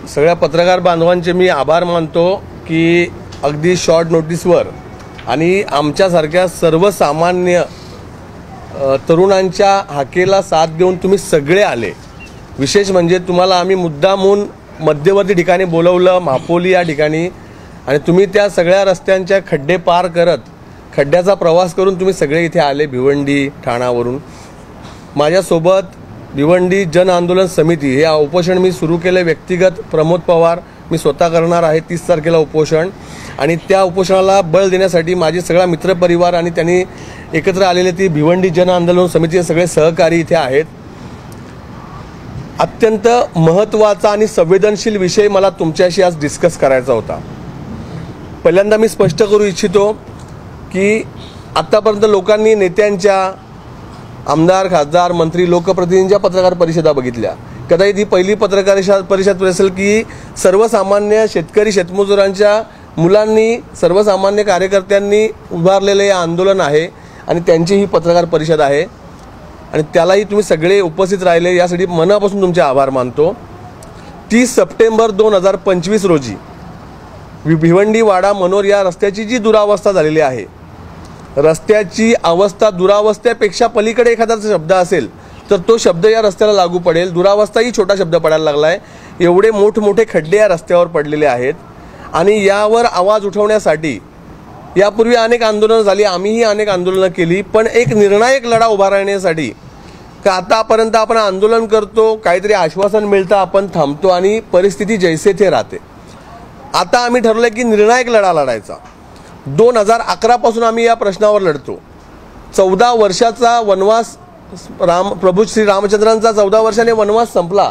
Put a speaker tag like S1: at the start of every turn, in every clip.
S1: सगळ्या पत्रकार बांधवांचे मी आभार मानतो की अगदी शॉर्ट नोटीसवर आणि आमच्यासारख्या सर्वसामान्य तरुणांच्या हाकेला साथ देऊन तुम्ही सगळे आले। विशेष म्हणजे तुम्हाला आम्ही मुद्दामून मध्यवर्ती ठिकाणी बोलवलं, म्हापोली या ठिकाणी, आणि तुम्ही त्या सगळ्या रस्त्यांच्या खड्डे पार करत खड्ड्याचा प्रवास करून तुम्ही सगळे इथे आले भिवंडी ठाण्यावरून। माझ्यासोबत भिवंडी जन आंदोलन समिती हे उपोषण मी सुरू केले, व्यक्तिगत प्रमोद पवार मी स्वतः करणार आहे 30 तारखेला उपोषण, आणि त्या उपोषणाला बळ देण्यासाठी माझे सगळा मित्रपरिवार आणि त्यांनी एकत्र आलेले ती भिवंडी जन आंदोलन समितीचे सगळे सहकारी इथे आहेत। अत्यंत महत्त्वाचा आणि संवेदनशील विषय मला तुमच्याशी आज डिस्कस करायचा होता। पहिल्यांदा मी स्पष्ट करू इच्छितो की आतापर्यंत लोकांनी नेत्यांच्या, आमदार, खासदार, मंत्री, लोकप्रतिनिधींच्या पत्रकार परिषदा बघितल्या। कदाचित ही पहिली पत्रकार परिषद असेल की सर्वसामान्य शेतकरी शेतमजुरांच्या मुलांनी, सर्वसामान्य कार्यकर्त्यांनी उभारलेले हे आंदोलन आहे आणि त्यांची ही पत्रकार परिषद आहे, आणि त्यालाही तुम्ही सगळे उपस्थित राहिले यासाठी मनापासून तुमचे आभार मानतो। 30 सप्टेंबर 2025 रोजी भिवंडी वाडा मनोर या रस्त्याची जी दुरावस्था झालेली आहे, रस्त्याची अवस्था दुरावस्थेपेक्षा पलीकडे एखादा शब्द असेल तर तो शब्द या रस्त्याला लागू पडेल। दुरावस्था ही छोटा शब्द पडायला लागला आहे। एवढे मोठमोठे खड्डे या रस्त्यावर पडलेले आहेत आणि यावर आवाज उठवण्यासाठी यापूर्वी अनेक आंदोलनं झाली, आम्हीही अनेक आंदोलनं केली, पण एक निर्णायक लढा उभा राहण्यासाठी का आतापर्यंत आपण आंदोलन करतो, काहीतरी आश्वासन मिळतं, आपण थांबतो आणि परिस्थिती जैसे थे राहते। आता आम्ही ठरवलं की निर्णायक लढा लढायचा। 2011 पासून आम्ही या प्रश्नावर लढतो। 14 वर्षाचा वनवास, प्रभू श्री रामचंद्रांचा 14 वर्षाने वनवास संपला,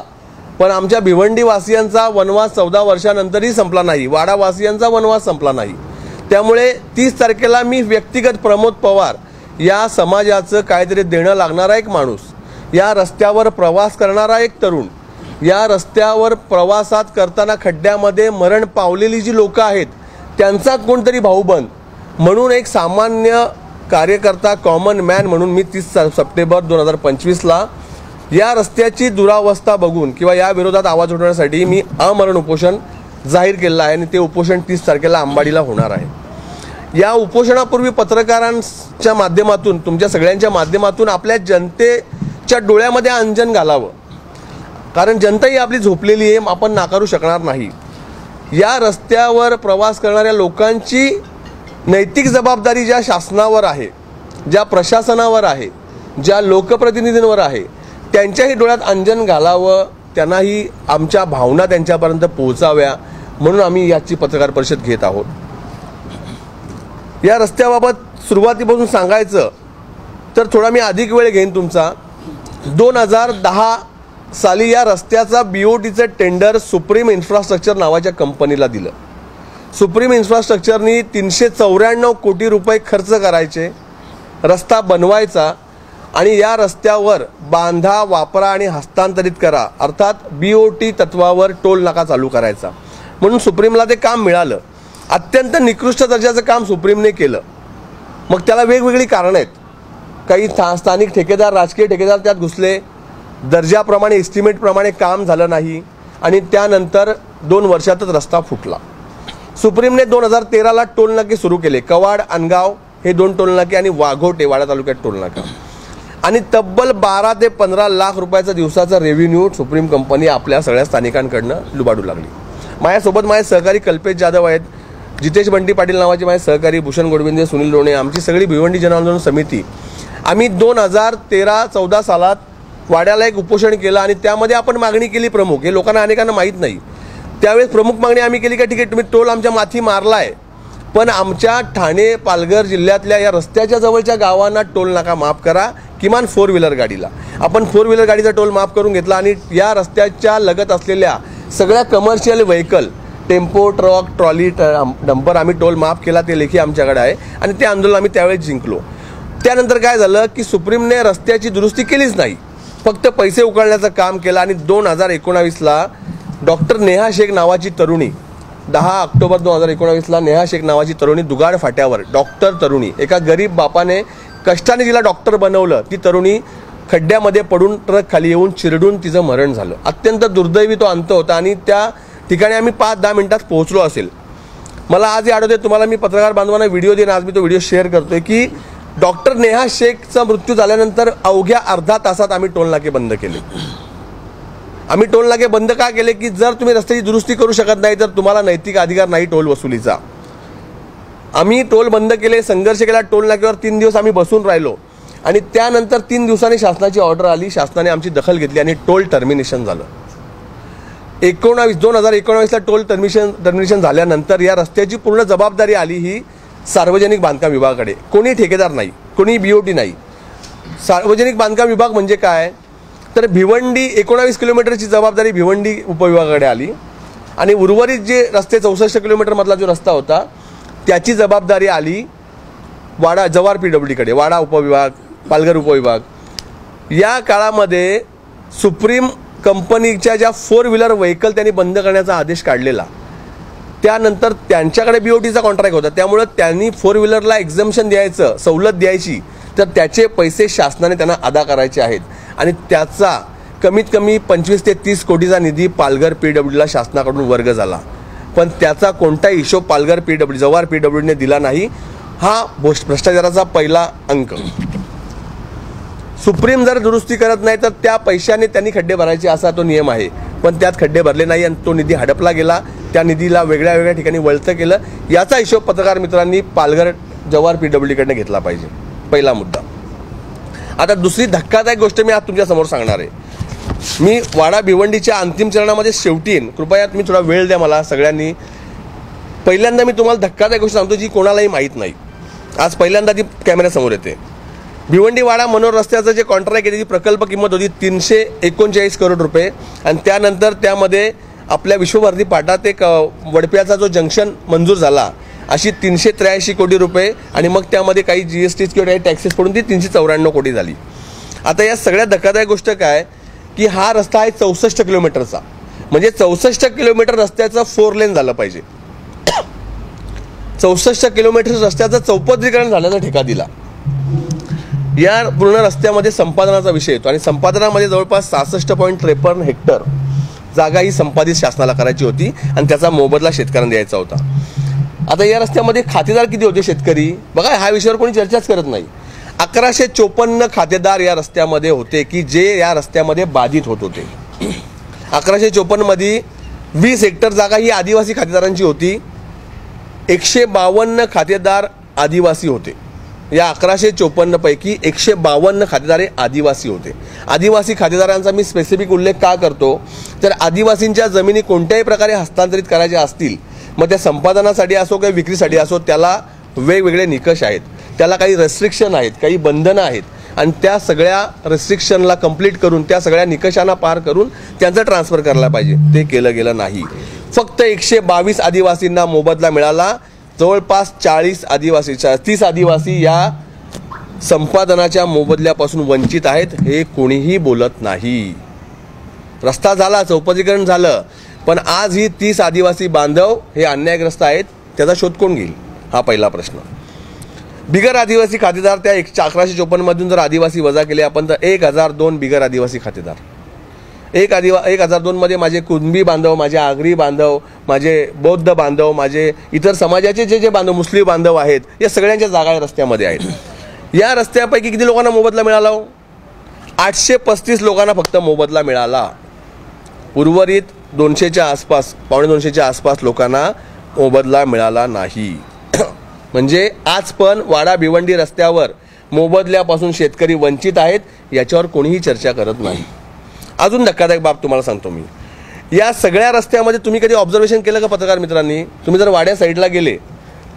S1: पण आमच्या भिवंडीवासियांचा वनवास 14 वर्षानंतरही संपला नाही, वाडावासियांचा वनवास संपला नाही। त्यामुळे 30 तारखेला मी व्यक्तिगत प्रमोद पवार या समाजाचं काहीतरी देणं लागणारा एक माणूस, या रस्त्यावर प्रवास करणारा एक तरुण, या रस्त्यावर प्रवासात करताना खड्ड्यामध्ये मरण पावलेली जी लोक आहेत त्यांचा कोणतरी भाऊबंद म्हणून एक सामान्य कार्यकर्ता, कॉमन मॅन म्हणून मी 30 सप्टेंबर 2025ला या रस्त्याची दुरावस्था बघून किंवा या विरोधात आवाज उठवण्यासाठी मी अमरण उपोषण जाहीर केलेलं आहे, आणि ते उपोषण 30 तारखेला अंबाडीला होणार आहे। या उपोषणापूर्वी पत्रकारांच्या माध्यमातून, तुमच्या सगळ्यांच्या माध्यमातून आपल्या जनतेच्या डोळ्यामध्ये अंजन घालावं, कारण जनता ही आपली झोपलेली आहे, आपण नाकारू शकणार नाही। या रस्त्यावर प्रवास करणाऱ्या लोकांची नैतिक जबाबदारी ज्या शासनावर आहे, ज्या प्रशासनावर आहे, ज्या लोकप्रतिनिधींवर आहे, त्यांच्याही डोळ्यात अंजन घालावं, त्यांनाही आमच्या भावना त्यांच्यापर्यंत पोहोचाव्या म्हणून आम्ही याची पत्रकार परिषद घेत आहोत। या रस्त्याबाबत सुरुवातीपासून सांगायचं तर थोडा मी अधिक वेळ घेईन तुमचा। 2010 साली या रस्त्याचा BOTचं टेंडर सुप्रीम इन्फ्रास्ट्रक्चर नावाच्या कंपनीला दिलं। सुप्रीम इन्फ्रास्ट्रक्चरनी 394 कोटी रुपये खर्च करायचे, रस्ता बनवायचा आणि या रस्त्यावर बांधा, वापरा आणि हस्तांतरित करा अर्थात BOT तत्वावर टोल नाका चालू करायचा म्हणून सुप्रीमला ते काम मिळालं। अत्यंत निकृष्ट दर्जाचं काम सुप्रीमने केलं। मग त्याला वेगवेगळी कारणं आहेत। काही स्थानिक ठेकेदार, राजकीय ठेकेदार त्यात घुसले, दर्जाप्रमाणे, एस्टिमेटप्रमाणे काम झालं नाही आणि त्यानंतर 2 वर्षातच रस्ता फुटला। सुप्रीमने 2013ला टोलनाके सुरू केले, कवाड, अनगाव हे 2 टोलनाके आणि वाघोटे वाडा तालुक्यात टोलनाका, आणि तब्बल 12 ते 15 लाख रुपयाचा दिवसाचा रेव्हेन्यू सुप्रीम कंपनी आपल्या सगळ्या स्थानिकांकडनं लुबाडू लागली। माझ्यासोबत माझे सहकारी कल्पेश जाधव आहेत, जितेश बंटी पाटील नावाचे माझे सहकारी, भूषण गोडविंदे, सुनील लोणे, आमची सगळी भिवंडी जन आंदोलन समिती, आम्ही 2013-14 सालात वाड्याला एक उपोषण केलं आणि त्यामध्ये आपण मागणी केली प्रमुख, हे लोकांना अनेकांना माहीत नाही। त्यावेळेस प्रमुख मागणी आम्ही केली की ठीक आहे, तुम्ही टोल आमच्या माथी मारलाय, पण आमच्या ठाणे, पालघर जिल्ह्यातल्या या रस्त्याच्या जवळच्या गावांना टोल नाका माफ करा, किमान 4 व्हीलर गाडीला। आपण 4 व्हीलर गाडीचा टोल माफ करून घेतला आणि या रस्त्याच्या लगत असलेल्या सगळ्या commercial vehicle, tempo, truck, trolley, dumper आम्ही टोल माफ केला, ते लेखी आमच्याकडे आहे आणि ते आंदोलन आम्ही त्यावेळेस जिंकलो। त्यानंतर काय झालं की सुप्रीमने रस्त्याची दुरुस्ती केलीच नाही, फक्त पैसे उकळण्याचं काम केलं आणि 2019ला डॉक्टर नेहा शेख नावाची तरुणी, 10 ऑक्टोबर 2019ला नेहा शेख नावाची तरुणी दुगाड फाट्यावर, डॉक्टर तरुणी, एका गरीब बापाने कष्टाने जिला डॉक्टर बनवलं, ती तरुणी खड्ड्यामध्ये पडून ट्रक खाली येऊन चिरडून तिचं मरण झालं। अत्यंत दुर्दैवी तो अंत होता आणि त्या ठिकाणी आम्ही 5-10 मिनिटात पोहोचलो असेल. मला आज आठवते, तुम्हाला मी पत्रकार बांधवांना व्हिडिओ देईन, आज मी तो व्हिडिओ शेअर करतोय की डॉक्टर नेहा शेखचा मृत्यू झाल्यानंतर अवघ्या अर्धा तासात आम्ही टोल नाके बंद केले. आम्ही टोल नाके बंद का केले की जर तुम्ही रस्त्याची दुरुस्ती करू शकत नाही तर तुम्हाला नैतिक अधिकार नाही टोल वसुलीचा. आम्ही टोल बंद केले, संघर्ष केला. टोल नाक्यावर 3 दिवस आम्ही बसून राहिलो आणि त्यानंतर 3 दिवसांनी शासनाची ऑर्डर आली. शासनाने आमची दखल घेतली आणि टोल टर्मिनेशन झालं. 2019ला टोल टर्मिनेशन झाल्यानंतर या रस्त्याची पूर्ण जबाबदारी आली ही सार्वजनिक बांधकाम विभागाकडे. कोणी ठेकेदार नाही, कोणी BOT नाही. सार्वजनिक बांधकाम विभाग म्हणजे काय तर भिवंडी 19 किलोमीटरची जबाबदारी भिवंडी उपविभागाकडे आली आणि उर्वरित जे रस्ते 64 किलोमीटरमधला जो रस्ता होता त्याची जबाबदारी आली जव्हार PWDकडे, वाडा उपविभाग, पालघर उपविभाग. या काळामध्ये सुप्रीम कंपनीच्या ज्या 4 व्हीलर व्हेकल त्यांनी बंद करण्याचा आदेश काढलेला, त्यानंतर त्यांच्याकडे BOTचा कॉन्ट्रॅक्ट होता. त्यामुळे त्यांनी 4 व्हीलरला एक्झम्पशन द्यायचं, सवलत द्यायची, तर त्याचे पैसे शासनाने त्यांना अदा करायचे आहेत आणि त्याचा कमीत कमी 25 ते 30 कोटीचा निधी पालघर PWDला शासनाकडून वर्ग झाला. पण त्याचा कोणताही हिशोब पालघर जव्हार PWDने दिला नाही. हा भ्रष्टाचाराचा पहिला अंक. सुप्रीम जर दुरुस्ती करत नाही तर त्या पैशाने त्यांनी खड्डे भरायचे असा तो नियम आहे, पण त्यात खड्डे भरले नाही आणि तो निधी हडपला गेला. त्या निधीला वेगळ्या ठिकाणी वळतं केलं. याचा हिशोब पत्रकार मित्रांनी पालघर जव्हार PWDकडनं घेतला पाहिजे. पहिला मुद्दा. आता दुसरी धक्कादायक गोष्ट मी आज तुमच्यासमोर सांगणार आहे. मी वाडा भिवंडीच्या अंतिम चरणामध्ये शेवटी येईन, कृपया तुम्ही थोडा वेळ द्या मला सगळ्यांनी. पहिल्यांदा मी तुम्हाला धक्कादायक गोष्ट सांगतो जी कोणालाही माहीत नाही, आज पहिल्यांदा ती कॅमेऱ्यासमोर येते. भिवंडी वाडा मनोर रस्त्याचं जे कॉन्ट्रॅक्ट आहे त्याची प्रकल्प किंमत होती 339 करोड रुपये आणि त्यानंतर त्यामध्ये आपल्या विश्वभारती पाटात एक वडप्याचा जो जंक्शन मंजूर झाला अशी 383 कोटी रुपये आणि मग त्यामध्ये काही GST किंवा काही टॅक्सेस पडून ती 394 कोटी झाली. आता या सगळ्या धक्कादायक गोष्ट काय की हा रस्ता आहे 64 किलोमीटरचा, म्हणजे 64 किलोमीटर रस्त्याचं 4 लेन झालं पाहिजे. 64 किलोमीटर रस्त्याचं चौपदरीकरण झाल्याचा ठेका दिला. या पूर्ण रस्त्यामध्ये संपादनाचा विषय येतो आणि संपादनामध्ये जवळपास 66.53 हेक्टर जागा ही संपादित शासनाला करायची होती आणि त्याचा मोबदला शेतकऱ्यांना द्यायचा होता. आता या रस्त्यामध्ये खातेदार किती होते शेतकरी बघा, ह्या विषयावर कोणी चर्चाच करत नाही. 1154 खातेदार या रस्त्यामध्ये होते की जे या रस्त्यामध्ये बाधित होत होते. 1154 मध्ये 20 हेक्टर जागा ही आदिवासी खातेदारांची होती. 152 खातेदार आदिवासी होते. या 1154 पैकी 152 खातेदार हे आदिवासी होते. आदिवासी खातेदारांचा मी स्पेसिफिक उल्लेख का करतो तर आदिवासींच्या जमिनी कोणत्याही प्रकारे हस्तांतरित करायच्या असतील, मग त्या संपादनासाठी असो किंवा विक्रीसाठी असो, त्याला वेगवेगळे निकष आहेत, त्याला काही रेस्ट्रिक्शन आहेत, काही बंधनं आहेत आणि त्या सगळ्या रेस्ट्रिक्शनला कंप्लीट करून त्या सगळ्या निकषांना पार करून त्यांचं ट्रान्सफर करायला पाहिजे. ते केलं गेलं नाही. फक्त 122 आदिवासींना मोबदला मिळाला. जवळपास 30 आदिवासी या संपादनाच्या मोबदल्यापासून वंचित आहेत. हे कोणीही बोलत नाही. रस्ता झाला, चौपदरीकरण झालं, पण आज ही 30 आदिवासी बांधव हे अन्यायग्रस्त आहेत. त्याचा शोध कोण घेईल हा पहिला प्रश्न. बिगर आदिवासी खातेदार त्या 1154 मधून जर आदिवासी वजा केले आपण तर 1002 बिगर आदिवासी खातेदार. 1002 मध्ये माझे कुणबी बांधव, माझे आगरी बांधव, माझे बौद्ध बांधव, माझे इतर समाजाचे जे बांधव, मुस्लिम बांधव आहेत, या सगळ्यांच्या जागा या रस्त्यामध्ये आहेत. या रस्त्यापैकी किती लोकांना मोबदला मिळाला? 835 लोकांना फक्त मोबदला मिळाला. उर्वरित 200च्या आसपास, 250च्या आसपास लोकांना मोबदला मिळाला नाही. म्हणजे आज पण वाडा भिवंडी रस्त्यावर मोबदल्यापासून शेतकरी वंचित आहेत. याच्यावर कोणीही चर्चा करत नाही. अजून धक्कादायक बाब तुम्हाला सांगतो मी. या सगळ्या रस्त्यामध्ये तुम्ही कधी ऑब्झर्वेशन केलं का पत्रकार मित्रांनी? तुम्ही जर वाड्या साईडला गेले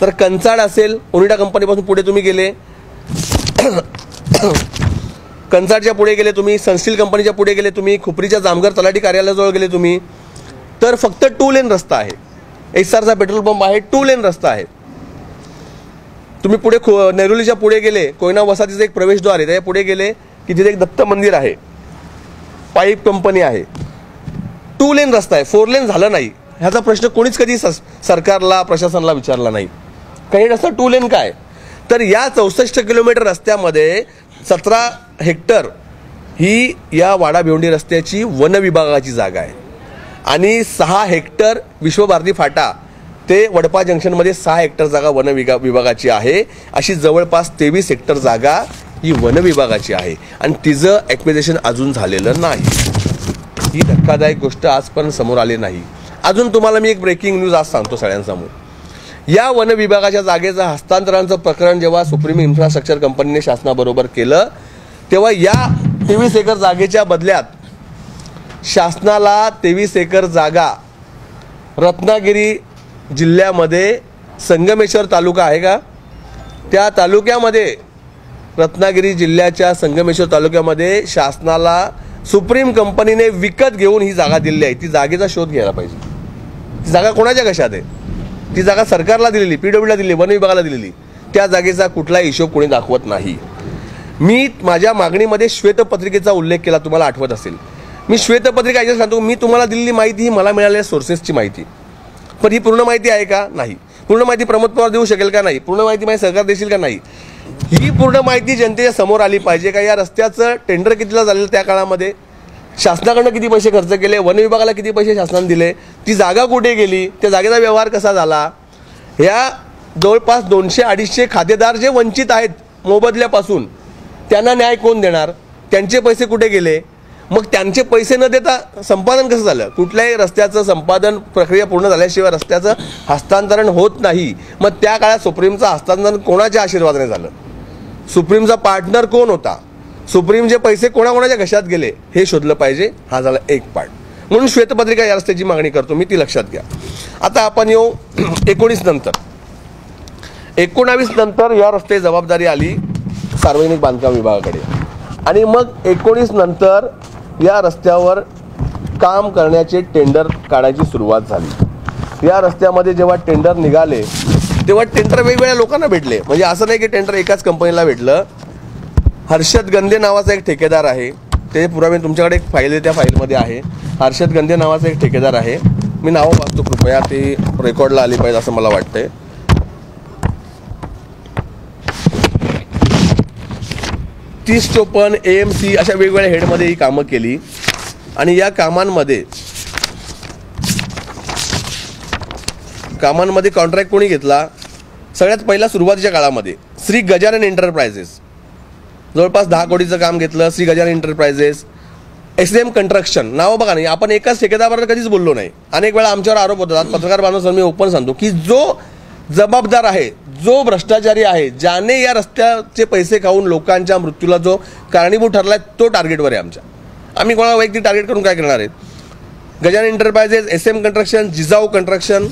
S1: तर कंचाड असेल, ओनिडा कंपनीपासून पुढे तुम्ही गेले, कंचाडच्या पुढे गेले तुम्ही, सनस्टील कंपनीच्या पुढे गेले तुम्ही, खुपरीच्या जामगर तलाठी कार्यालयाजवळ गेले तुम्ही, तर फक्त 2 लेन रस्ता आहे. एसआरचा पेट्रोल पंप आहे, 2 लेन रस्ता आहे. तुम्ही पुढे नेरुलीच्या पुढे गेले, कोयना वसाहतीचं एक प्रवेशद्वार आहे, त्या पुढे गेले की तिथे एक दत्त मंदिर आहे, पाईप कंपनी आहे. 2 लेन रस्ता आहे, 4 लेन झालं नाही. ह्याचा प्रश्न कोणीच कधी सरकारला, प्रशासनाला विचारला नाही. काही रस्ता 2 लेन काय? तर या 64 किलोमीटर रस्त्यामध्ये 17 हेक्टर ही या वाडा भिवंडी रस्त्याची वन विभागाची जागा आहे. आणि 6 हेक्टर विश्वभारती फाटा ते वडपा जंक्शनमध्ये 6 हेक्टर जागा वन विभागाची आहे. अशी जवळपास 23 हेक्टर जागा ही वन विभागाची आहे आणि तिचं ॲक्विजिशन अजून झालेलं नाही. ही धक्कादायक गोष्ट आजपर्यंत समोर आली नाही. अजून तुम्हाला मी एक ब्रेकिंग न्यूज आज सांगतो सगळ्यांसमोर. या वन विभागाच्या जागेचं हस्तांतरणाचं प्रकरण जेव्हा सुप्रीम इन्फ्रास्ट्रक्चर कंपनीने शासनाबरोबर केलं तेव्हा या 23 एकर जागेच्या बदल्यात शासनाला 23 एकर जागा रत्नागिरी जिल्ह्यामध्ये संगमेश्वर तालुका आहे का, त्या तालुक्यामध्ये रत्नागिरी जिल्ह्याच्या संगमेश्वर तालुक्यामध्ये शासनाला सुप्रीम कंपनीने विकत घेऊन ही जागा दिलेली आहे. ती जागेचा शोध घ्यायला पाहिजे. ती जागा कोणाच्या कशात आहे? ती जागा सरकारला दिलेली, PWDला दिलेली, वन विभागाला दिलेली. त्या जागेचा कुठलाही हिशोब कोणी दाखवत नाही. मी माझ्या मागणीमध्ये श्वेतपत्रिकेचा उल्लेख केला, तुम्हाला आठवत असेल. मी श्वेतपत्रिका याच्यात सांगतो, मी तुम्हाला दिलेली माहिती ही मला मिळालेल्या सोर्सेसची माहिती, पण ही पूर्ण माहिती आहे का? नाही. पूर्ण माहिती प्रमोद पवार देऊ शकेल का? नाही. पूर्ण माहिती माझी सरकार देशील का? नाही. ही पूर्ण माहिती जनतेच्या समोर आली पाहिजे का? या रस्त्याचं टेंडर कितीला झालेलं, त्या काळामध्ये शासनाकडनं किती पैसे खर्च केले, वन विभागाला किती पैसे शासनाने दिले, ती जागा कुठे गेली, त्या जागेचा व्यवहार कसा झाला. ह्या जवळपास 200-250 खातेदार जे वंचित आहेत मोबदल्यापासून, त्यांना न्याय कोण देणार? त्यांचे पैसे कुठे गेले? मग त्यांचे पैसे न देता संपादन कसं झालं? कुठल्याही रस्त्याचं संपादन प्रक्रिया पूर्ण झाल्याशिवाय रस्त्याचं हस्तांतरण होत नाही. मग त्या काळात सुप्रीमचं हस्तांतरण कोणाच्या आशीर्वादाने झालं? सुप्रीमचा पार्टनर कोण होता? सुप्रीमचे पैसे कोणाकोणाच्या घशात गेले हे शोधलं पाहिजे. हा झाला एक पार्ट. म्हणून श्वेतपत्रिका या रस्त्याची मागणी करतो मी, ती लक्षात घ्या. आता आपण येऊ 19 नंतर. 19 नंतर या रस्त्याची जबाबदारी आली सार्वजनिक बांधकाम विभागाकडे आणि मग 19 नंतर या रस्त्यावर काम करण्याचे टेंडर काढायची सुरुवात झाली. या रस्त्यामध्ये जेव्हा टेंडर निघाले तेव्हा टेंडर वेगवेगळ्या लोकांना भेटले. म्हणजे असं नाही की टेंडर एकाच कंपनीला भेटलं. हर्षद गंदे नावाचा एक ठेकेदार आहे, ते पुरावे तुमच्याकडे एक फाईल आहे, त्या फाईलमध्ये आहे. हर्षद गंदे नावाचा एक ठेकेदार आहे. मी नावं वाचतो कृपया, ते रेकॉर्डला आली पाहिजे असं मला वाटतंय. 3054 AMC अशा वेगवेगळ्या हेडमध्ये ही कामं केली आणि या कामांमध्ये कॉन्ट्रॅक्ट कोणी घेतला? सगळ्यात पहिला सुरुवातीच्या काळामध्ये श्री गजानन एंटरप्राइजेस, जवळपास 10 कोटीचं काम घेतलं. Shri Gajanan enterprises, SM construction. नावं बघा नाही, आपण एकाच ठेकेदाराबरोबर कधीच बोललो नाही. अनेक वेळा आमच्यावर आरोप होतात. पत्रकार बांधव मी ओपन सांगतो की जो जबाबदार आहे, जो भ्रष्टाचारी आहे, ज्याने या रस्त्याचे पैसे खाऊन लोकांच्या मृत्यूला जो कारणीभूत ठरलाय, तो टार्गेटवर आहे आमच्या. आम्ही कोणाला वैयक्तिक टार्गेट करून काय करणार आहेत? Gajanan enterprises, SM construction, Jijau construction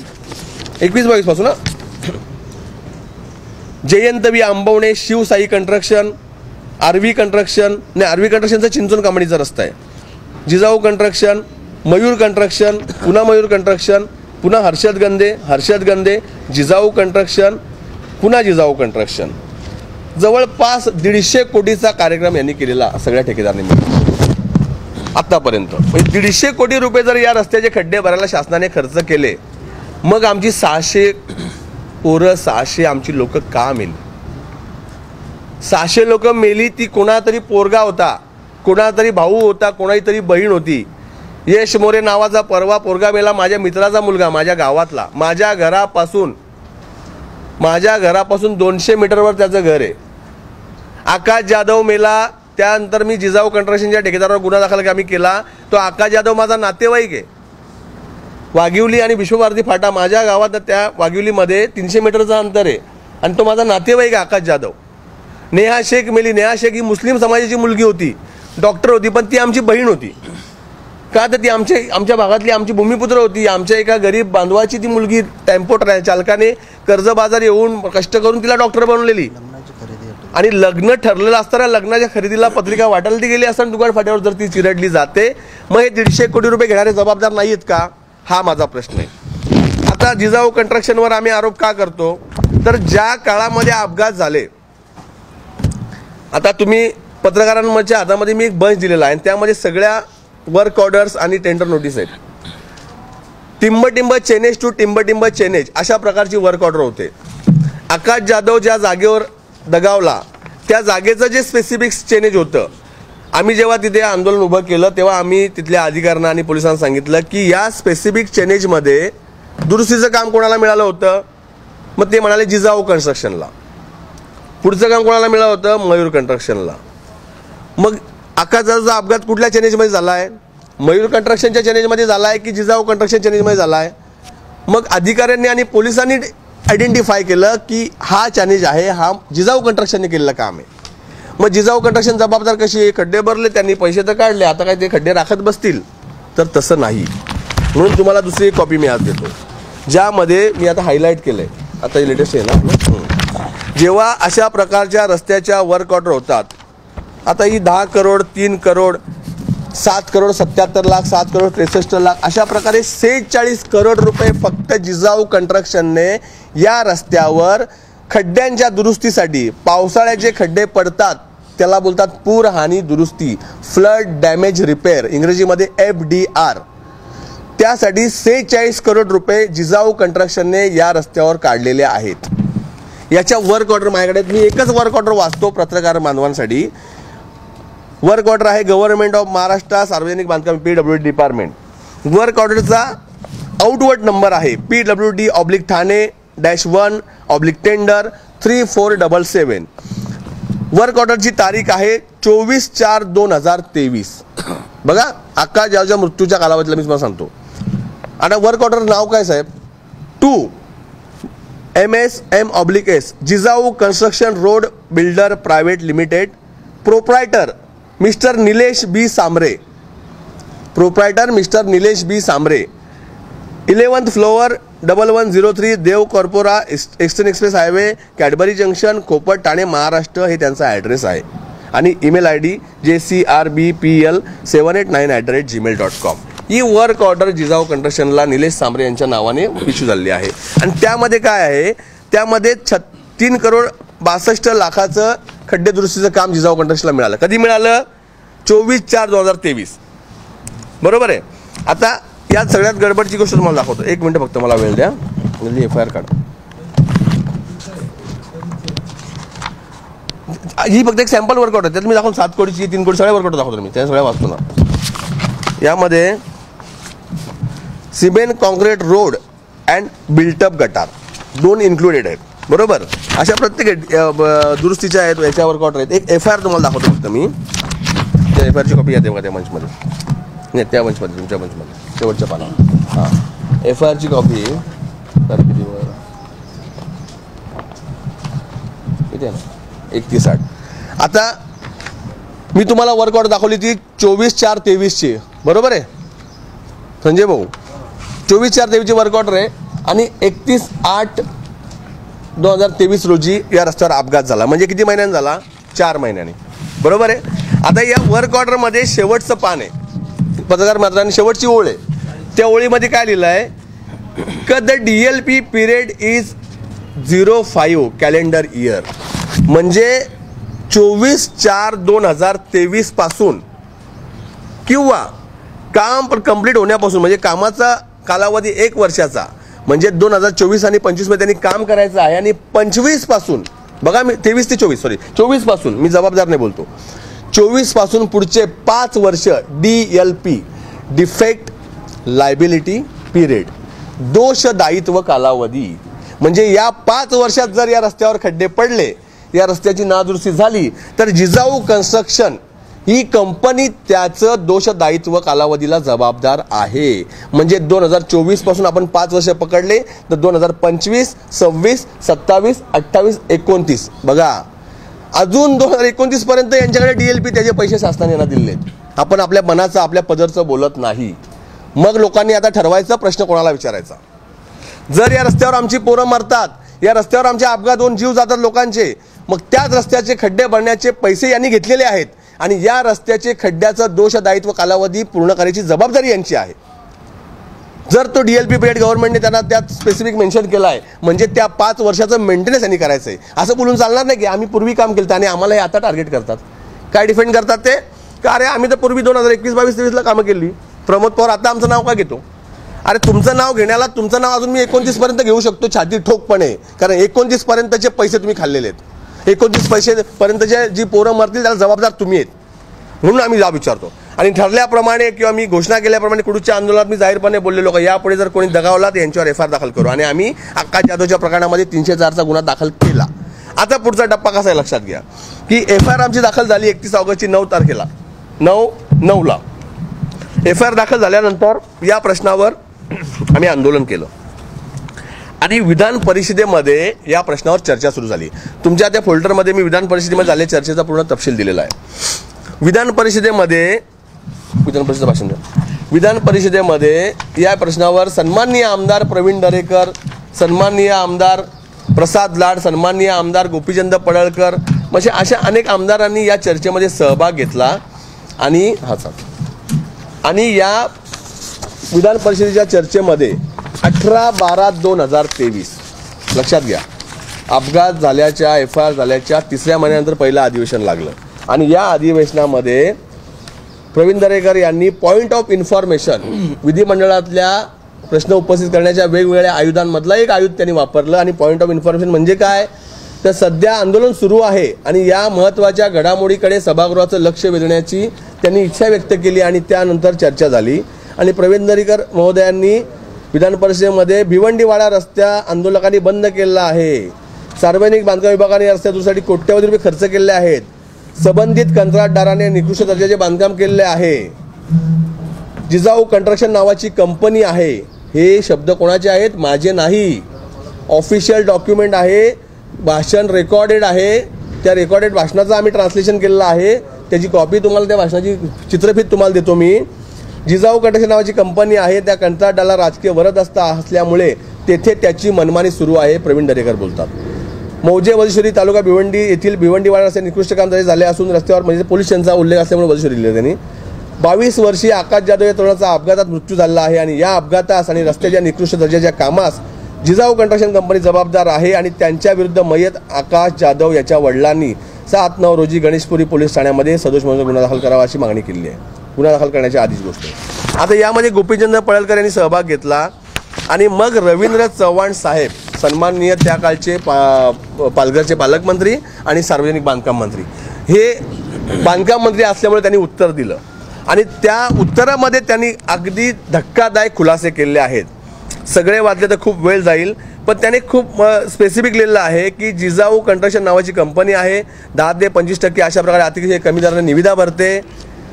S1: 21-22 पासून, जयंतवी आंबवणे, शिवसाई कंस्ट्रक्शन, आरवी कंस्ट्रक्शन, नाही आरवी कंस्ट्रक्शनचा चिंचोन कांबणीचा रस्ता आहे, जिजाऊ कंस्ट्रक्शन, मयूर कंस्ट्रक्शन, पुन्हा मयूर कंस्ट्रक्शन, पुन्हा हर्षद गंदे, जिजाऊ कंस्ट्रक्शन, पुन्हा जिजाऊ कंस्ट्रक्शन. जवळपास 150 कोटीचा कार्यक्रम यांनी केलेला सगळ्या ठेकेदारांनी मिळून आतापर्यंत. 150 कोटी रुपये जर या रस्त्याचे खड्डे भरायला शासनाने खर्च केले, मग आमची 600 पोरं, 600 आमची लोक का मेली? 600 लोक मेली. ती कोणातरी पोरगा होता, कोणातरी भाऊ होता, कोणातरी बहीण होती. यश मोरे नावाचा परवा पोरगा मेला, माझ्या मित्राचा मुलगा, माझ्या गावातला. माझ्या घरापासून 200 मीटरवर त्याचं घर आहे. आकाश जाधव मेला. त्यानंतर मी जिजाऊ कंस्ट्रक्शनच्या ठेकेदारावर गुन्हा दाखल आम्ही केला. तो आकाश जाधव माझा नातेवाईक आहे. वाघिवली आणि विश्वभारती फाटा माझ्या गावात, त्या वाघिवलीमध्ये 300 मीटरचं अंतर आहे आणि तो माझा नातेवाईक आहे आकाश जाधव. नेहा शेख मेली. नेहा शेख ही मुस्लिम समाजाची मुलगी होती, डॉक्टर होती, पण ती आमची बहीण होती. का तर ती आमच्या भागातली आमची भूमिपुत्र होती. आमच्या एका गरीब बांधवाची ती मुलगी टेम्पो चालकाने कर्जबाजार येऊन कष्ट करून तिला डॉक्टर बनवलेली. आणि लग्न ठरलेलं असताना लग्नाच्या खरेदीला पत्रिका वाटायला ती गेली असताना दुकान फाट्यावर जर ती चिरडली जाते, मग हे 150 कोटी रुपये घेणारे जबाबदार नाही आहेत का? हा माझा प्रश्न आहे. आता जिजाऊ कंस्ट्रक्शनवर आम्ही आरोप का करतो? तर ज्या काळामध्ये अपघात झाले, आता तुम्ही पत्रकारांच्या हातामध्ये मी एक बंच दिलेला आहे आणि त्यामध्ये सगळ्या वर्क ऑर्डर्स आणि टेंडर नोटीस आहेत. टिंब चेनेज टू टिंब चेनेज अशा प्रकारची वर्क ऑर्डर होते. आकाश जाधव ज्या जागेवर दगावला त्या जागेचं जे स्पेसिफिक चेनेज होतं, आम्ही जेव्हा तिथे आंदोलन उभं केलं तेव्हा आम्ही तिथल्या अधिकाऱ्यांना आणि पोलिसांना सांगितलं की या स्पेसिफिक चेनेजमध्ये दुरुस्तीचं काम कोणाला मिळालं होतं, मग ते म्हणाले जिजाऊ कन्स्ट्रक्शनला. पुढचं काम कोणाला मिळालं होतं, मयूर कन्स्ट्रक्शनला. मग आकाशाचा अपघात कुठल्या चेनेजमध्ये झाला आहे, मयूर कन्स्ट्रक्शनच्या चेनेजमध्ये झाला आहे की जिजाऊ कन्स्ट्रक्शन चेनेजमध्ये झाला आहे. मग अधिकाऱ्यांनी आणि पोलिसांनी आयडेंटिफाय केलं की हा चॅलेंज आहे, हा जिजाऊ कन्स्ट्रक्शनने केलेलं काम आहे. मग जिजाऊ कन्स्ट्रक्शन जबाबदार कशी आहे, खड्डे भरले त्यांनी, पैसे तर काढले, आता काय ते खड्डे राखत बसतील, तर तसं नाही. म्हणून तुम्हाला दुसरी एक कॉपी मी आज देतो ज्यामध्ये मी आता हायलाईट केलं आहे. आता लेटेस्ट आहे ना, जेव्हा अशा प्रकारच्या रस्त्याच्या वर्क ऑर्डर होतात, आता ही 10 करोड 3 करोड 7 करोड 77 लाख 7 करोड 63 लाख अशा प्रकारे 46 करोड रुपये फक्त जिजाऊ कन्स्ट्रक्शनने या रस्त्यावर खड्ड्यांच्या दुरुस्तीसाठी, पावसाळ्याचे खड्डे पडतात त्याला बोलतात पूर हानी दुरुस्ती, फ्लड डॅमेज रिपेअर, इंग्रजीमध्ये FDR, त्यासाठी 46 करोड रुपये जिजाऊ कन्स्ट्रक्शनने या रस्त्यावर काढलेले आहेत. याच्या वर्क ऑर्डर माझ्याकडे, मी एकच वर्क ऑर्डर वाचतो पत्रकार बांधवांसाठी. वर्क ऑर्डर आहे गव्हर्नमेंट ऑफ महाराष्ट्र सार्वजनिक बांधकाम PWD डिपार्टमेंट. वर्क ऑर्डरचा आउटवर्ड नंबर आहे PWD/ठाणे-1/टेंडर 3477. वर्क ऑर्डरची तारीख आहे 24/4/2023. बघा, आकाश जावच्या मृत्यूच्या कालावधीला मी तुम्हाला सांगतो. आता वर्क ऑर्डर नाव काय साहेब, 2 MSM/S Jijau construction road builder private limited, proprietor mister Nilesh B Sambare, proprietor mister Nilesh B Sambare, 11th floor 1103 Dev corpora eastern express highway Cadbury junction Khopat Thane Maharashtra हे त्यांचा ॲड्रेस आहे. आणि ईमेल ID jcrbpl789@gmail.com. ही वर्क ऑर्डर जिजाऊ कन्स्ट्रक्शनला निलेश सांबरे यांच्या नावाने इश्यू झालेली आहे. आणि त्यामध्ये काय आहे, त्यामध्ये 3 करोड 62 लाखाचं खड्डे दुरुस्तीचं काम जिजाऊ कन्स्ट्रक्शनला मिळालं. कधी मिळालं, 24/4/2023. बरोबर आहे. आता या सगळ्यात गडबडची गोष्ट तुम्हाला दाखवतो. 1 मिनिट फक्त मला वेळ द्या, FIR काढ. ही फक्त एक सॅम्पल वर्क ऑर्डर, त्यात मी दाखवून 7 कोटीची 3 कोटी सगळ्या वर्क ऑर्डर दाखवतो मी, त्या सगळ्या वाचतो ना. यामध्ये cement concrete road and built up गटार 2 इन्क्लुडेड आहेत. बरोबर, अशा प्रत्येक दुरुस्तीच्या आहेत, याच्या वर्क ऑर्डर आहेत. एक FIR तुम्हाला दाखवतो फक्त मी, त्या FIRची कॉपी येते बघा त्या मंचमध्ये, नाही त्या मंचमध्ये, तुमच्या मंचमध्ये शेवटच्या पानावर. हां, FIRची कॉपी तर किती किती आहे ना, 31/8. आता मी तुम्हाला वर्क ऑर्डर दाखवली ती 24/4/23ची. बरोबर आहे संजय भाऊ, 24/4/23ची वर्क ऑर्डर आहे. आणि 31/8/2023 रोजी या रस्त्यावर अपघात झाला. म्हणजे किती महिन्यांनी झाला, 4 महिन्यांनी. बरोबर आहे. आता या वर्क ऑर्डरमध्ये शेवटचं पान आहे, पत्रकार मित्रांनी शेवटची ओळ आहे. त्या ओळीमध्ये काय लिहिलं आहे, क the DLP period is 05 calendar year. म्हणजे 24/4/2023 पासून किंवा काम कंप्लीट होण्यापासून, म्हणजे कामाचा कालावधी 1 वर्षाचा, म्हणजे 2024 आणि 25 मध्ये त्यांनी काम करायचं आहे. आणि 25 पासून बघा, मी 23 ते 24 सॉरी 24 पासून, मी जबाबदार नाही बोलतो, 24 पासून पुढचे 5 वर्ष DLP डिफेक्ट लायबिलिटी पिरियड, दोष दायित्व कालावधी. म्हणजे या 5 वर्षात जर या रस्त्यावर खड्डे पडले, या रस्त्याची नादुरुस्ती झाली, तर जिजाऊ कन्स्ट्रक्शन ही कंपनी त्याचं दोष दायित्व कालावधीला जबाबदार आहे. म्हणजे 2024 पासून आपण 5 वर्ष पकडले तर 2025, 26, 27, 28, 29 बघा, अजून 2029 पर्यंत यांच्याकडे DLP त्याचे पैसे शासनाने यांना दिलेत. आपण आपल्या मनाचं आपल्या पदरचं बोलत नाही. मग लोकांनी आता ठरवायचा प्रश्न कोणाला विचारायचा. जर या रस्त्यावर आमची पोरं मरतात, या रस्त्यावर आमचे अपघात होऊन जीव जातात लोकांचे, मग त्याच रस्त्याचे खड्डे भरण्याचे पैसे यांनी घेतलेले आहेत आणि या रस्त्याचे खड्ड्याचा दोष दायित्व कालावधी पूर्ण करायची जबाबदारी यांची आहे. जर तो DLP पिरियड गव्हर्नमेंटने त्यांना त्यात स्पेसिफिक मेन्शन केला आहे, म्हणजे त्या 5 वर्षाचं मेंटेनन्स यांनी करायचं आहे. असं बोलून चालणार नाही की आम्ही पूर्वी काम केलं आणि आम्हाला हे आता टार्गेट करतात. काय डिफेंड करतात ते, का अरे आम्ही तर पूर्वी 2021, 22, 23ला कामं केली, प्रमोद पवार आता आमचं नाव का घेतो. अरे तुमचं नाव घेण्याला, तुमचं नाव अजून मी 29 पर्यंत घेऊ शकतो छाती ठोकपणे, कारण 29 पर्यंतचे पैसे तुम्ही खाल्लेले आहेत. 29 पैसे पर्यंतचे जी पोरं मरतील त्याला जबाबदार तुम्ही आहेत. म्हणून आम्ही जाब विचारतो. आणि ठरल्याप्रमाणे किंवा मी घोषणा केल्याप्रमाणे कुडूच्या आंदोलनात मी जाहीरपणे बोललेलो का यापुढे जर कोणी दगावला तर यांच्यावर FIR दाखल करू. आणि आम्ही आकाश जाधवच्या प्रकरणामध्ये 304चा गुन्हा दाखल केला. आता पुढचा टप्पा कसा आहे लक्षात घ्या की FIR आमची दाखल झाली 31 ऑगस्टची 9 तारखेला 9/9ला FIR दाखल झाल्यानंतर या प्रश्नावर आम्ही आंदोलन केलं आणि विधान परिषदेमध्ये या प्रश्नावर चर्चा सुरू झाली. तुमच्या त्या फोल्डरमध्ये मी विधान परिषदेमध्ये झालेल्या चर्चेचा पूर्ण तपशील दिलेला आहे. विधान परिषदेमध्ये या प्रश्नावर सन्माननीय आमदार प्रवीण दरेकर, सन्माननीय आमदार प्रसाद लाड, सन्माननीय आमदार गोपीचंद पडळकर अशा अनेक आमदारांनी या चर्चेमध्ये सहभाग घेतला. आणि या विधान परिषदेच्या चर्चेमध्ये 18/12/2023 लक्षात घ्या अपघात झाल्याच्या FIR झाल्याच्या 3ऱ्या महिन्यानंतर पहिलं अधिवेशन लागलं. आणि या अधिवेशनामध्ये प्रवीण दरेकर यांनी पॉईंट ऑफ इन्फॉर्मेशन विधिमंडळातल्या प्रश्न उपस्थित करण्याच्या वेगवेगळ्या आयुधांमधला एक आयुध त्यांनी वापरलं. आणि पॉईंट ऑफ इन्फॉर्मेशन म्हणजे काय तर सध्या आंदोलन सुरू आहे आणि या महत्त्वाच्या घडामोडीकडे सभागृहाचं लक्ष वेधण्याची त्यांनी इच्छा व्यक्त केली. आणि त्यानंतर चर्चा झाली आणि प्रवीण दरेकर महोदयांनी विधान परिषदेमध्ये भिवंडीवाडा रस्त्या आंदोलकांनी बंद केलेला आहे. सार्वजनिक बांधकाम विभागाने या रस्त्यासाठी कोट्यवधी रुपये खर्च केले आहेत. संबंधित कंत्राटदाराने निकृष्ट दर्जाचे बांधकाम केलेले आहे. जिजाऊ कंस्ट्रक्शन नावाची कंपनी आहे. हे शब्द कोणाचे आहेत माझे नाही. ऑफिशियल डॉक्युमेंट आहे. भाषण रेकॉर्डेड आहे. त्या रेकॉर्डेड भाषणाचं आम्ही ट्रान्सलेशन केलेलं आहे. त्याची कॉपी तुम्हाला त्या भाषणाची चित्रफित तुम्हाला देतो मी. जिजाऊ कंस्ट्रक्शन नावाची कंपनी आहे. त्या कंत्राटदाराला राजकीय वरद असल्यामुळे तेथे त्याची मनमानी सुरू आहे. प्रवीण दरेकर बोलतात. मौजे वजश्री तालुका भिवंडी येथील भिवंडीवाडा रस्ते निकृष्ट काम झाले असून रस्त्यावर म्हणजे पोलीस स्टेशनचा उल्लेख असल्यामुळे वजश्री लिहिले त्यांनी. 22 वर्षीय आकाश जाधव या तरुणाचा अपघातात मृत्यू झाला आहे. आणि या अपघातास आणि रस्त्याच्या निकृष्ट दर्जाच्या कामास जिजाऊ कंस्ट्रक्शन कंपनी जबाबदार आहे. आणि त्यांच्या विरुद्ध मयत आकाश जाधव याच्या वडिलांनी 7/9 रोजी गणेशपुरी पोलीस ठाण्यामध्ये सदोष म्हणून गुन्हा दाखल करावा अशी मागणी केली आहे. गुन्हा दाखल करण्याची आधीच गोष्ट आहे. आता यामध्ये गोपीचंद पडळकर यांनी सहभाग घेतला. आणि मग रवींद्र चव्हाण साहेब सन्माननीय त्या काळचे पालघरचे पालकमंत्री आणि सार्वजनिक बांधकाम मंत्री हे बांधकाम मंत्री असल्यामुळे त्यांनी उत्तर दिलं. आणि त्या उत्तरामध्ये त्यांनी अगदी धक्कादायक खुलासे केलेले आहेत. सगळे वाचले तर खूप वेळ जाईल पण त्याने खूप स्पेसिफिक लिहिलेलं आहे की जिजाऊ कंस्ट्रक्शन नावाची कंपनी आहे. 10 ते 25% अशा प्रकारे अतिशय कमी दराने निविदा भरते.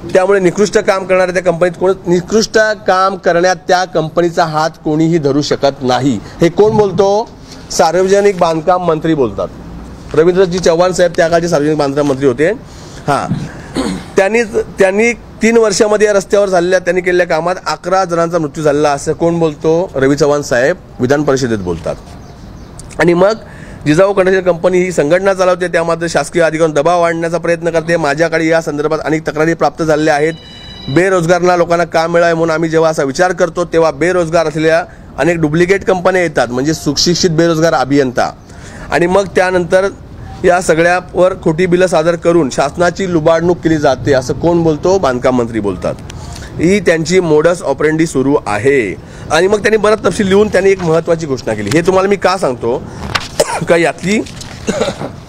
S1: त्यामुळे निकृष्ट काम करणाऱ्या त्या कंपनीत निकृष्ट काम करण्यात त्या कंपनीचा हात कोणीही धरू शकत नाही. हे कोण बोलतो सार्वजनिक बांधकाम मंत्री बोलतात. रवींद्रजी चव्हाण साहेब त्या काळचे सार्वजनिक बांधकाम मंत्री होते. त्यांनी 3 वर्षामध्ये या रस्त्यावर झालेल्या त्यांनी केलेल्या कामात 11 जणांचा मृत्यू झालेला असं कोण बोलतो रवी चव्हाण साहेब विधान परिषदेत बोलतात. आणि मग जिजाऊ कंस्ट्रक्शन कंपनी ही संघटना चालवते. त्यामध्ये शासकीय अधिकाऱ्यांना दबाव आणण्याचा प्रयत्न करते. माझ्याकडे या संदर्भात अनेक तक्रारी प्राप्त झालेल्या आहेत. बेरोजगारांना लोकांना काम मिळावे म्हणून आम्ही जेव्हा असा विचार करतो तेव्हा बेरोजगार असलेल्या अनेक डुप्लिकेट कंपन्या येतात म्हणजे सुशिक्षित बेरोजगार अभियंता. आणि मग त्यानंतर या सगळ्यावर खोटी बिलं सादर करून शासनाची लुबाडणूक केली जाते असं कोण बोलतो बांधकाम मंत्री बोलतात. ही त्यांची मोडस ऑपरेंडी सुरू आहे. आणि मग त्यांनी बरंच तपशील लिहून त्यांनी एक महत्त्वाची घोषणा केली. हे तुम्हाला मी का सांगतो का यातली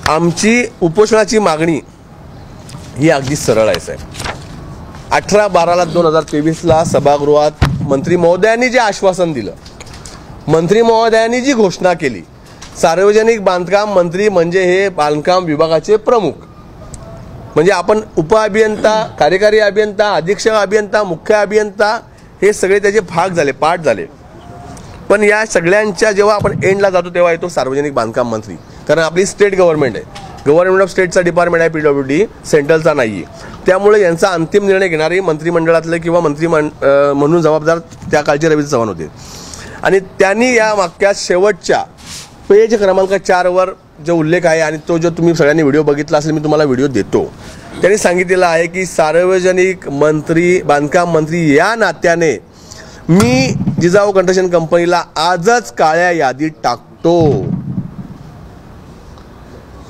S1: आमची उपोषणाची मागणी ही अगदी सरळ आहे साहेब. 18/12/2023 सभागृहात मंत्री महोदयांनी जे आश्वासन दिलं, मंत्री महोदयांनी जी घोषणा केली, सार्वजनिक बांधकाम मंत्री म्हणजे हे बांधकाम विभागाचे प्रमुख म्हणजे आपण उपअभियंता, कार्यकारी अभियंता, अधीक्षक अभियंता, मुख्य अभियंता हे सगळे त्याचे भाग झाले, पार्ट झाले. पण या सगळ्यांच्या जेव्हा आपण एंडला जातो तेव्हा येतो सार्वजनिक बांधकाम मंत्री. कारण आपली स्टेट गव्हर्नमेंट आहे, गव्हर्नमेंट ऑफ स्टेटचा डिपार्टमेंट आहे PWD, सेंट्रलचा नाही आहे. त्यामुळे यांचा अंतिम निर्णय घेणारी मंत्रिमंडळातले किंवा मंत्री म्हणून जबाबदार त्या काळचे रवी चव्हाण होते. आणि त्यांनी या वाक्यात शेवटच्या पेज क्रमांक 4 जो उल्लेख आहे आणि तो जो तुम्ही सगळ्यांनी व्हिडिओ बघितला असेल मी तुम्हाला व्हिडिओ देतो. त्यांनी सांगितलेलं आहे की सार्वजनिक मंत्री बांधकाम मंत्री या नात्याने मी जिजाऊ कंस्ट्रक्शन कंपनीला आजच काळ्या यादीत टाकतो.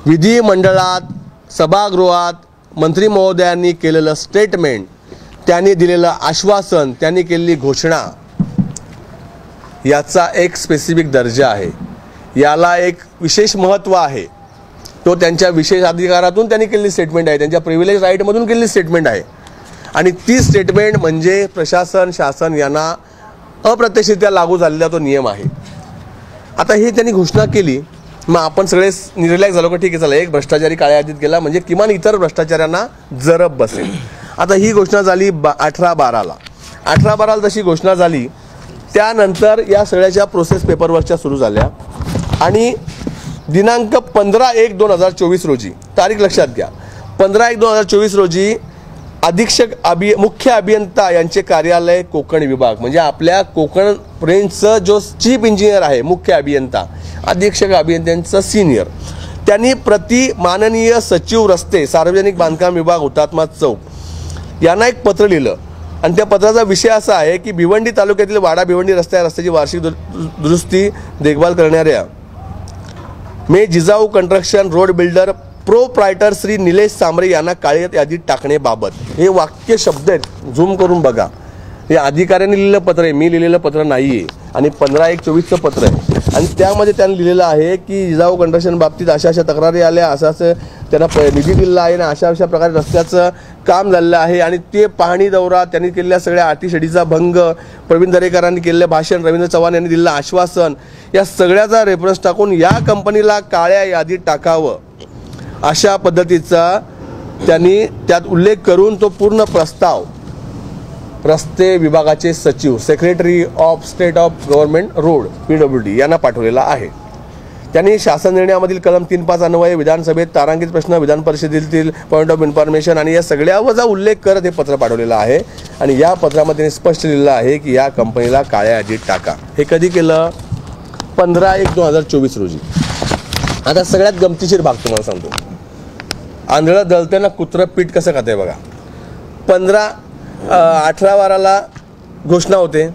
S1: विधिमंडळात सभागृहात मंत्री महोदयांनी केलेलं स्टेटमेंट, त्यांनी दिलेलं आश्वासन, त्यांनी केलेली घोषणा याचा एक स्पेसिफिक दर्जा आहे. याला एक विशेष महत्त्व आहे. तो त्यांच्या विशेष अधिकारातून त्यांनी केलेली स्टेटमेंट आहे, त्यांच्या प्रिव्हिलेज राईटमधून केलेली स्टेटमेंट आहे. आणि ती स्टेटमेंट म्हणजे प्रशासन शासन यांना अप्रत्यक्षरित्या लागू झालेला तो नियम आहे. आता ही त्यांनी घोषणा केली, मग आपण सगळे रिलॅक्स झालो का ठीक आहे चला एक भ्रष्टाचारी काळ्या यादीत गेला म्हणजे किमान इतर भ्रष्टाचाऱ्यांना जरब बसेल. आता ही घोषणा झाली 18/12ला. 18/12ला जशी घोषणा झाली त्यानंतर या सगळ्याच्या प्रोसेस पेपरवर्कच्या सुरू झाल्या आणि दिनांक 15/1/2024 रोजी, तारीख लक्षात घ्या, 15/1/2024 रोजी मुख्य अभियंता यांचे कार्यालय कोकण विभाग म्हणजे आपल्या कोकण रेंजचं जो चीफ इंजिनियर आहे मुख्य अभियंता, अधीक्षक अभियंत्यांचा सिनियर, त्यांनी प्रति माननीय सचिव रस्ते सार्वजनिक बांधकाम विभाग हुतात्मा चौक यांना एक पत्र लिहिलं आणि त्या पत्राचा विषय असा आहे की भिवंडी तालुक्यातील वाडा भिवंडी रस्त्याची वार्षिक दुरुस्ती देखभाल करणाऱ्या Jijau construction road builder proprietor Shri Nilesh Sambare यांना काळ्या यादीत टाकण्याबाबत. हे वाक्य शब्द आहेत, झूम करून बघा. हे अधिकाऱ्यांनी लिहिलेलं पत्र आहे, मी लिहिलेलं पत्र नाही आहे आणि 15/1/24चं पत्र आहे आणि त्यामध्ये त्यांनी लिहिलेलं आहे की जिजाऊ कंस्ट्रक्शन बाबतीत अशा तक्रारी आल्या, असं त्यांना निधी दिलेला आहे आणि अशा प्रकारे रस्त्याचं काम झालेलं आहे आणि ते पाहणी दौरा त्यांनी केलेल्या सगळ्या अटीशडीचा भंग, प्रवीण दरेकरांनी केलेलं भाषण, रवींद्र चव्हाण यांनी दिलेलं आश्वासन, या सगळ्याचा रेफरन्स टाकून या कंपनीला काळ्या यादीत टाकावं अशा पद्धतीचा त्यांनी त्यात उल्लेख करून तो पूर्ण प्रस्ताव रस्ते विभागाचे सचिव secretary of state of government road PWD यांना पाठवलेला आहे. त्यांनी शासन निर्णयामधील कलम 3.5 अन्वये विधानसभेत तारांकित प्रश्न, विधान परिषदेतील पॉईंट ऑफ इन्फॉर्मेशन आणि या सगळ्याचा उल्लेख करत हे पत्र पाठवलेलं आहे आणि या पत्रामध्ये त्यांनी स्पष्ट लिहिलं आहे की या कंपनीला काळ्या यादीत टाका. हे कधी केलं? 15/1/2024 रोजी. आता सगळ्यात गमतीशीर भाग तुम्हाला सांगतो. आंधळं दळताना कुत्रं पीठ कसं खाते बघा. 18/12ला घोषणा होते,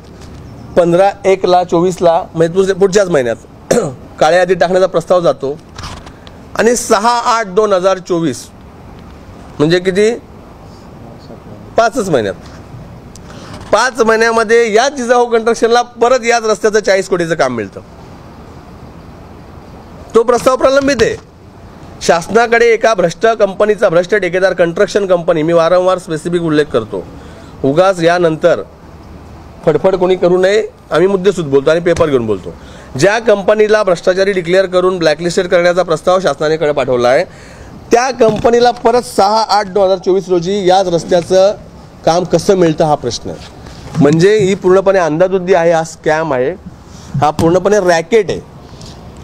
S1: 15/1/24ला म्हणजे पुढच्याच महिन्यात काळ्या यादीत टाकण्याचा प्रस्ताव जातो आणि 6/8/2024 म्हणजे किती? 5 महिन्यात. 5 महिन्यामध्ये याच जिजाऊ कंस्ट्रक्शनला परत याच रस्त्याचं 40 कोटीचं काम मिळतं. तो प्रस्ताव प्रलंबित आहे. शासनाकडे एका भ्रष्ट कंपनीचा, भ्रष्ट ठेकेदार कंस्ट्रक्शन कंपनी, मी वारंवार स्पेसिफिक उल्लेख करतो, उगाच यानंतर फडफड कोणी करू नये, आम्ही मुद्देसूद बोलतो आणि पेपर घेऊन बोलतो. ज्या कंपनीला भ्रष्टाचारी डिक्लेअर करून ब्लॅकलिस्टेड करण्याचा प्रस्ताव शासनानेकडे पाठवला आहे त्या कंपनीला परत 6/8/2024 रोजी याच रस्त्याचं काम कसं मिळतं हा प्रश्न आहे. म्हणजे ही पूर्णपणे अंधाधुंदी आहे, हा स्कॅम आहे, हा पूर्णपणे रॅकेट आहे,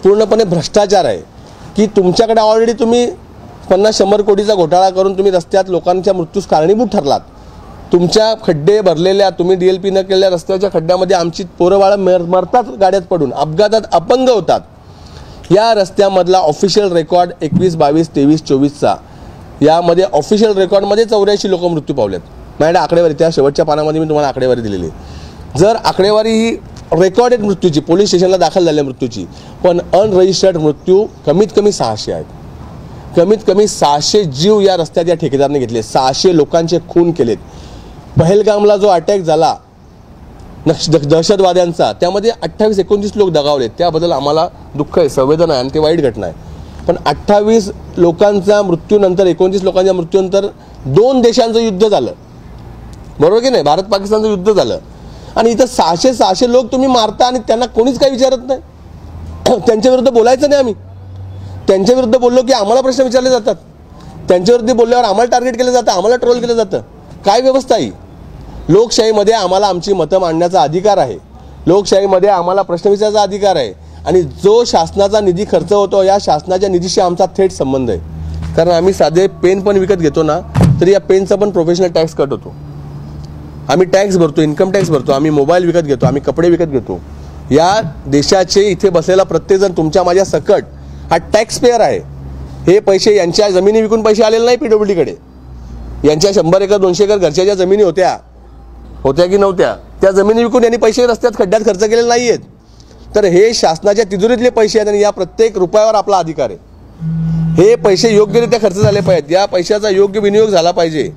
S1: पूर्णपणे भ्रष्टाचार आहे की तुमच्याकडे ऑलरेडी तुम्ही 50-100 कोटीचा घोटाळा करून तुम्ही रस्त्यात लोकांच्या मृत्यूस कारणीभूत ठरलात. तुमच्या खड्डे भरलेल्या, तुम्ही DLP न केलेल्या रस्त्याच्या खड्ड्यामध्ये आमची पोरंबाळं मरतात गाड्यात पडून, अपघातात अपंग होतात. या रस्त्यामधला ऑफिशियल रेकॉर्ड 21, 22, 23, 24चा यामध्ये ऑफिशियल रेकॉर्डमध्ये 84 लोक मृत्यू पावलेत. माझ्याकडे आकडेवारी, त्या शेवटच्या पानामध्ये मी तुम्हाला आकडेवारी दिलेली. जर आकडेवारी ही रेकॉर्डेड मृत्यूची, पोलीस स्टेशनला दाखल झालेल्या मृत्यूची, पण अनरजिस्टर्ड मृत्यू कमीत कमी 600 आहेत. कमीत कमी 600 जीव या रस्त्यात या ठेकेदाराने घेतले, 600 लोकांचे खून केलेत. पहलगामला जो अटॅक झाला दहशतवाद्यांचा, त्यामध्ये 28-29 लोक दगावलेत. त्याबद्दल आम्हाला दुःख आहे, संवेदना आहे आणि ते वाईट घटना आहे. पण 28 लोकांच्या मृत्यूनंतर, 29 लोकांच्या मृत्यूनंतर 2 देशांचं युद्ध झालं, बरोबर की नाही? भारत पाकिस्तानचं युद्ध झालं आणि इथं 600 लोक तुम्ही मारता आणि त्यांना कोणीच काही विचारत नाही. त्यांच्या विरुद्ध बोलायचं नाही. आम्ही त्यांच्या विरुद्ध बोललो की आम्हाला प्रश्न विचारले जातात, त्यांच्याविरुद्ध बोलल्यावर आम्हाला टार्गेट केलं जातं, आम्हाला ट्रोल केलं जातं. काय व्यवस्था आहे? लोकशाहीमध्ये आम्हाला आमची मतं मांडण्याचा अधिकार आहे, लोकशाहीमध्ये आम्हाला प्रश्न विचारायचा अधिकार आहे आणि जो शासनाचा निधी खर्च होतो या शासनाच्या निधीशी आमचा थेट संबंध आहे. कारण आम्ही साधे पेन पण विकत घेतो ना, तरी या पेनचा पण प्रोफेशनल टॅक्स कट होतो. आम्ही टॅक्स भरतो, इन्कम टॅक्स भरतो, आम्ही मोबाईल विकत घेतो, आम्ही कपडे विकत घेतो. या देशाचे इथे बसलेला प्रत्येकजण तुमच्या माझ्या सकट हा टॅक्स पेअर आहे. हे पैसे यांच्या जमिनी विकून पैसे आलेले नाही PWDकडे. यांच्या 100 एकर 200 एकर घरच्या ज्या जमिनी होत्या की नव्हत्या, त्या जमिनी विकून यांनी पैसे रस्त्यात खड्ड्यात खर्च केलेले नाही आहेत. तर हे शासनाच्या तिजोरीतले पैसे आहेत आणि या प्रत्येक रुपयावर आपला अधिकार आहे. हे पैसे योग्यरित्या खर्च झाले पाहिजेत, या पैशाचा योग्य विनियोग झाला पाहिजे.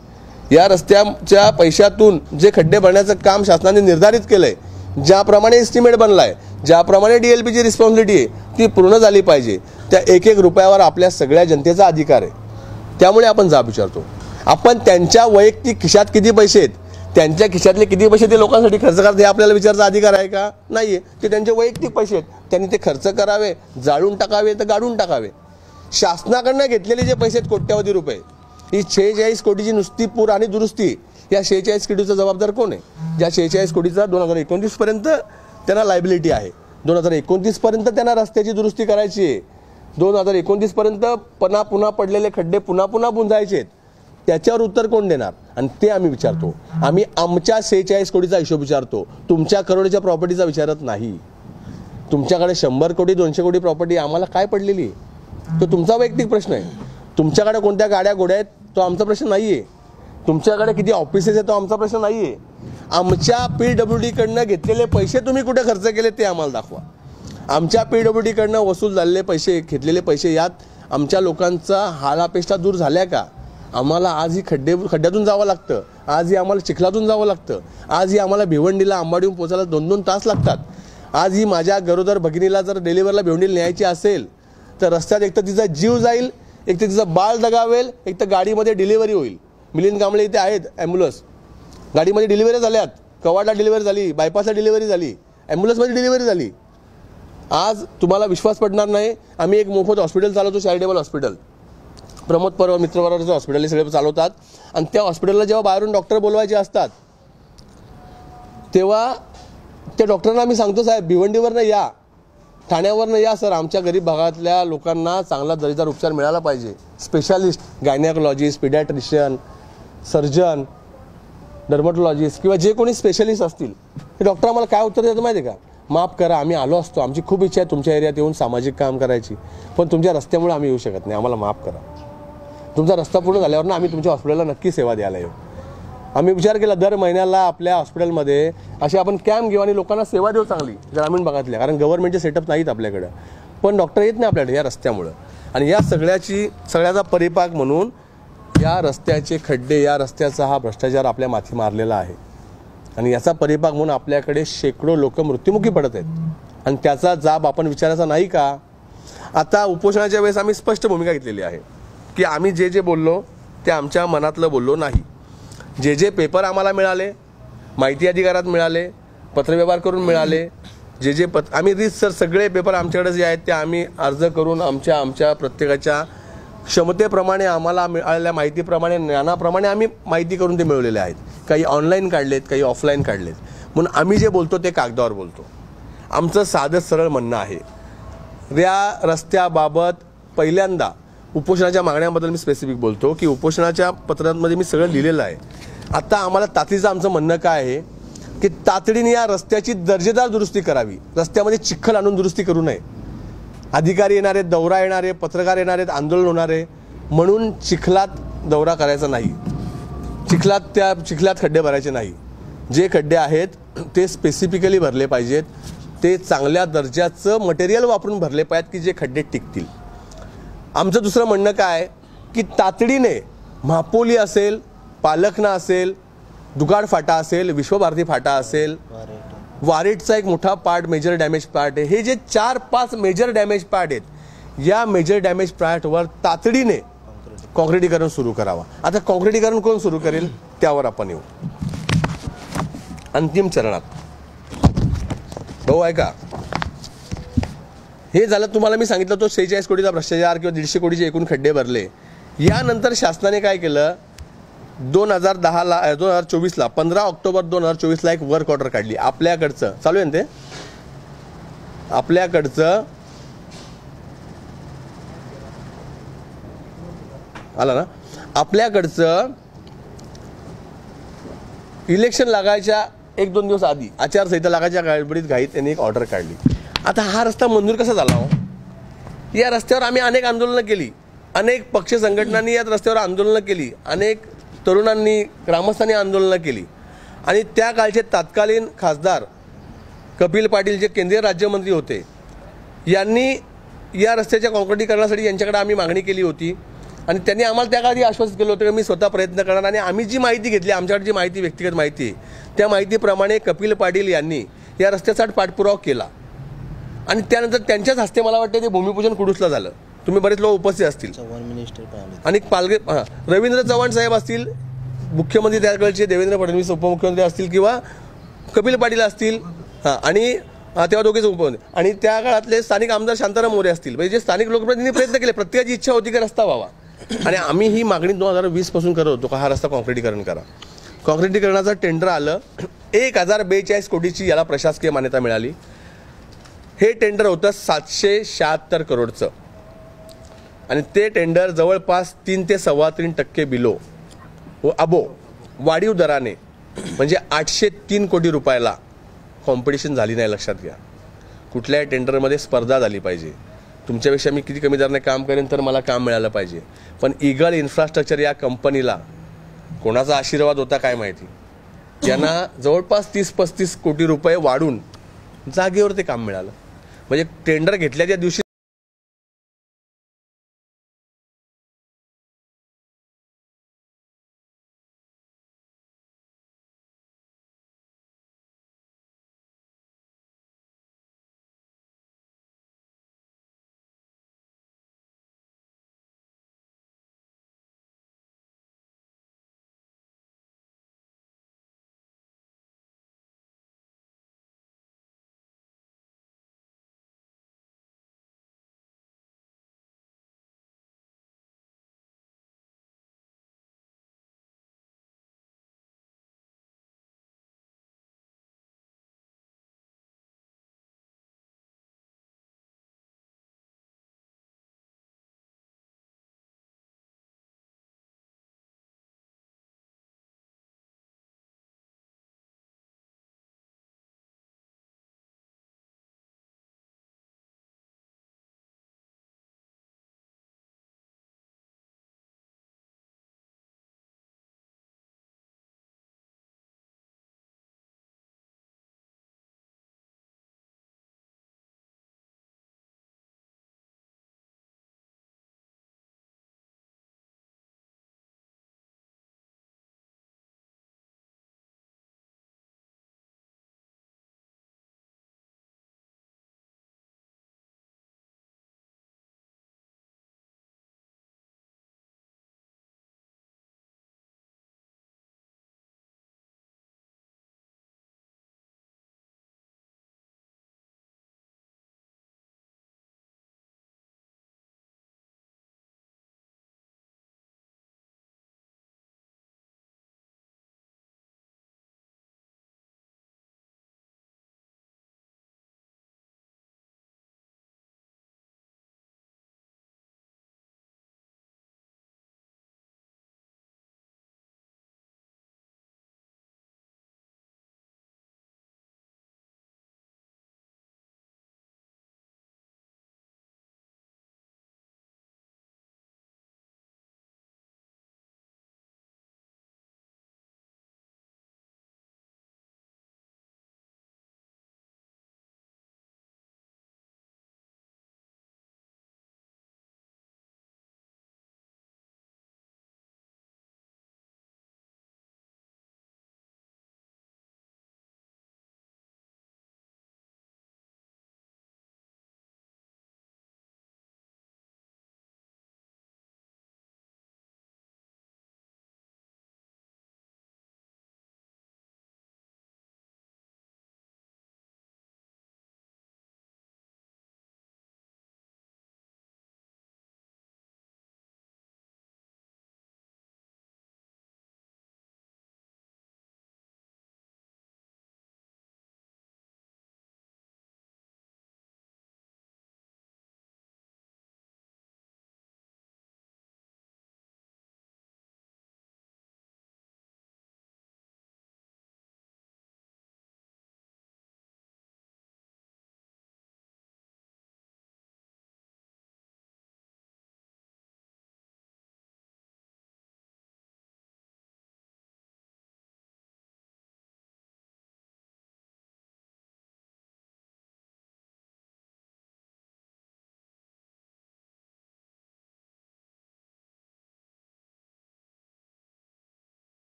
S1: या रस्त्याच्या पैशातून जे खड्डे भरण्याचं काम शासनाने निर्धारित केलं आहे, ज्याप्रमाणे एस्टिमेट बनला आहे, ज्याप्रमाणे DLPची रिस्पॉन्सिबिलिटी आहे ती पूर्ण झाली पाहिजे. त्या एक रुपयावर आपल्या सगळ्या जनतेचा अधिकार आहे. त्यामुळे आपण जाब विचारतो. आपण त्यांच्या वैयक्तिक खिशात किती पैसे आहेत, त्यांच्या खिशातले किती पैसे ते लोकांसाठी खर्च करतात हे आपल्याला विचारायचा अधिकार आहे का? नाही आहे. ते त्यांचे वैयक्तिक पैसे आहेत, त्यांनी ते खर्च करावे, जाळून टाकावे तर गाडून टाकावे. शासनाकडनं घेतलेले जे पैसे आहेत कोट्यावधी रुपये, ही 46 कोटीची नुसती पूर आणि दुरुस्ती, या 46 कोटीचा जबाबदार कोण आहे? ज्या 46 कोटीचा 2029 पर्यंत त्यांना लायबिलिटी आहे, 2029 पर्यंत त्यांना रस्त्याची दुरुस्ती करायची आहे, 2029 पर्यंत पुन्हा पडलेले खड्डे पुन्हा बुंजायचे आहेत. त्याच्यावर उत्तर कोण देणार? आणि ते आम्ही विचारतो. आम्ही आमच्या 46 कोटीचा हिशोब विचारतो, तुमच्या करोडच्या प्रॉपर्टीचा विचारत नाही. तुमच्याकडे 100 कोटी 200 कोटी प्रॉपर्टी आम्हाला काय पडलेली आहे तो तुमचा वैयक्तिक प्रश्न आहे. तुमच्याकडे कोणत्या गाड्या घोड्या आहेत तो आमचा प्रश्न नाही आहे. तुमच्याकडे किती ऑफिसेस आहेत तो आमचा प्रश्न नाही आहे. आमच्या PWD कडनं घेतलेले पैसे तुम्ही कुठे खर्च केले ते आम्हाला दाखवा. आमच्या PWD कडनं वसूल झालेले पैसे, घेतलेले पैसे, यात आमच्या लोकांचा हालापेष्टा दूर झाल्या का? आम्हाला आज ही खड्ड्यातून जावं लागतं, आज ही आम्हाला चिखलातून जावं लागतं, आज ही आम्हाला भिवंडीला आंबाडीहून पोचायला 2-2 तास लागतात. आज ही माझ्या गरोदर भगिनीला जर डिलिव्हरला भिवंडीला न्यायची असेल तर रस्त्यात एक तर तिचा जीव जाईल, एक तर तिचं बाळ दगावेल, एक तर गाडीमध्ये डिलिव्हरी होईल. मिलिंद कांबळे इथे आहेत, ॲम्ब्युलन्स गाडीमध्ये डिलिव्हरी झाल्यात, कवाडला डिलिव्हरी झाली, बायपासला डिलिव्हरी झाली, ॲम्ब्युलन्समध्ये डिलिव्हरी झाली. आज तुम्हाला विश्वास पडणार नाही, आम्ही एक मोफत हॉस्पिटल चालवतो, चॅरिटेबल हॉस्पिटल, प्रमोद परवा मित्रवराचं हॉस्पिटल, हे सगळे चालवतात. आणि त्या हॉस्पिटलला जेव्हा बाहेरून डॉक्टर बोलवायचे असतात तेव्हा त्या डॉक्टरांना आम्ही सांगतो, साहेब भिवंडीवरनं या, ठाण्यावरनं या सर, आमच्या गरीब भागातल्या लोकांना चांगला दर्जेदार उपचार मिळाला पाहिजे. स्पेशालिस्ट, गायनॅकोलॉजिस्ट, पिडॅट्रिशियन, सर्जन, डर्मॅटोलॉजिस्ट किंवा जे कोणी स्पेशलिस्ट असतील ते डॉक्टर आम्हाला काय उत्तर देतात माहिती आहे का? माफ करा, आम्ही आलो असतो, आमची खूप इच्छा आहे तुमच्या एरियात येऊन सामाजिक काम करायची, पण तुमच्या रस्त्यामुळे आम्ही येऊ शकत नाही, आम्हाला माफ करा. तुमचा रस्ता पूर्ण झाल्यावर ना आम्ही तुमच्या हॉस्पिटलला नक्की सेवा द्यायला येऊ. आम्ही विचार केला दर महिन्याला आपल्या हॉस्पिटलमध्ये असे आपण कॅम्प घेऊ आणि लोकांना सेवा देऊ चांगली ग्रामीण भागातल्या, कारण गव्हर्नमेंटचे सेटअप नाहीत आपल्याकडं, पण डॉक्टर येत नाही आपल्याकडे या रस्त्यामुळं. आणि या सगळ्याचा परिपाक म्हणून या रस्त्याचे खड्डे, या रस्त्याचा हा भ्रष्टाचार आपल्या माथी मारलेला आहे. आणि याचा परिपाक म्हणून आपल्याकडे शेकडो लोक मृत्युमुखी पडत आहेत. आणि त्याचा जाब आपण विचारायचा नाही का? आता उपोषणाच्या वेळेस आम्ही स्पष्ट भूमिका घेतलेली आहे की आम्ही जे बोललो ते आमच्या मनातलं बोललो नाही. जे पेपर आम्हाला मिळाले, माहिती अधिकारात मिळाले, पत्रव्यवहार करून मिळाले, आम्ही रीतसर सगळे पेपर आमच्याकडे जे आहेत ते आम्ही अर्ज करून आमच्या प्रत्येकाच्या क्षमतेप्रमाणे, आम्हाला मिळालेल्या माहितीप्रमाणे, ज्ञानाप्रमाणे आम्ही माहिती करून ते मिळवलेले आहेत. काही ऑनलाईन काढलेत, काही ऑफलाईन काढलेत. म्हणून आम्ही जे बोलतो ते कागदावर बोलतो. आमचं साधं सरळ म्हणणं आहे. या रस्त्याबाबत पहिल्यांदा उपोषणाच्या मागण्यांबद्दल मी स्पेसिफिक बोलतो की उपोषणाच्या पत्रांमध्ये मी सगळं लिहिलेलं आहे. आता आम्हाला तातडीचं आमचं म्हणणं काय आहे की तातडीने या रस्त्याची दर्जेदार दुरुस्ती करावी. रस्त्यामध्ये चिखल आणून दुरुस्ती करू नये. अधिकारी येणार आहेत, दौरा येणार आहे, पत्रकार येणार आहेत, आंदोलन होणार आहे, म्हणून चिखलात दौरा करायचा नाही, चिखलात खड्डे भरायचे नाही. जे खड्डे आहेत ते स्पेसिफिकली भरले पाहिजेत, ते चांगल्या दर्जाचं मटेरियल वापरून भरले पाहिजेत की जे खड्डे टिकतील. आमचं दुसरं म्हणणं काय की तातडीने म्हापोली असेल, पालखना असेल, दुगाड फाटा असेल, विश्वभारती फाटा असेल, वारेटचा एक मोठा पार्ट मेजर डॅमेज पार्ट आहे, हे जे 4-5 मेजर डॅमेज पार्ट आहेत, या मेजर डॅमेज पार्टवर तातडीने कॉन्क्रिटीकरण सुरू करावा. आता कॉन्क्रिटीकरण कोण सुरू करेल त्यावर आपण येऊ. अंतिम चरणात भाऊ ऐका, हे झालं तुम्हाला मी सांगितलं तो 46 कोटीचा भ्रष्टाचार किंवा 150 कोटीचे एकूण खड्डे भरले. यानंतर शासनाने काय केलं, 2024ला 15 ऑक्टोबर 2024ला एक वर्क ऑर्डर काढली. आपल्याकडचं चालू आहे ना ते, आपल्याकडचं आला ना, आपल्याकडचं इलेक्शन लागायच्या 1-2 दिवस आधी आचारसंहिता लागायच्या गडबडीत घाईत त्यांनी एक ऑर्डर काढली. आता हा रस्ता मंजूर कसा झाला हो? या रस्त्यावर आम्ही अनेक आंदोलनं केली, अनेक पक्ष संघटनांनी या रस्त्यावर आंदोलनं केली, अनेक तरुणांनी, ग्रामस्थांनी आंदोलनं केली. आणि त्या काळचे तत्कालीन खासदार कपिल पाटील जे केंद्रीय राज्यमंत्री होते, यांनी या रस्त्याच्या कॉन्क्रिटीकरणासाठी यांच्याकडे आम्ही मागणी केली होती. आणि त्यांनी आम्हाला त्या काळी आश्वासित केलं होतं की मी स्वतः प्रयत्न करणार. आणि आम्ही जी माहिती घेतली, आमच्याकडे जी माहिती, व्यक्तिगत माहिती, त्या माहितीप्रमाणे कपिल पाटील यांनी या रस्त्याचा पाठपुरावा केला. आणि त्यानंतर त्यांच्याच हस्ते मला वाटतं ते भूमिपूजन कुडूसला झालं. तुम्ही बरेच लोक उपस्थित असतील.
S2: चव्हाण मिनिस्टर पण आले.
S1: आणि पालघर रवींद्र चव्हाण साहेब असतील, मुख्यमंत्री त्याकडचे देवेंद्र फडणवीस उपमुख्यमंत्री असतील किंवा कपिल पाटील असतील, आणि तेव्हा दोघेच उपमुख्यमंत्री, आणि त्या काळातले स्थानिक आमदार शांताराम मोरे असतील. म्हणजे जे स्थानिक लोकप्रतिनिधींनी प्रयत्न केले, प्रत्येकाची इच्छा होती की रस्ता व्हावा. आणि आम्ही ही मागणी 2020 पासून करत होतो का हा रस्ता कॉन्क्रिटीकरण करा. कॉन्क्रिटीकरणाचं टेंडर आलं, 1042 कोटीची याला प्रशासकीय मान्यता मिळाली. हे टेंडर होतं 776 करोडचं, आणि ते टेंडर जवळपास 3 ते 3.25% बिलो व अबो वाढीव दराने, म्हणजे 803 कोटी रुपयाला कॉम्पिटिशन झाली नाही. लक्षात घ्या, कुठल्याही टेंडरमध्ये स्पर्धा झाली पाहिजे. तुमच्यापेक्षा मी किती कमी दराने काम करेन तर मला काम मिळालं पाहिजे. पण ईगल इन्फ्रास्ट्रक्चर या कंपनीला कोणाचा आशीर्वाद होता काय माहिती, त्यांना जवळपास 30-35 कोटी रुपये वाढून जागेवर ते काम मिळालं. म्हणजे टेंडर घेतल्याच्या दिवशी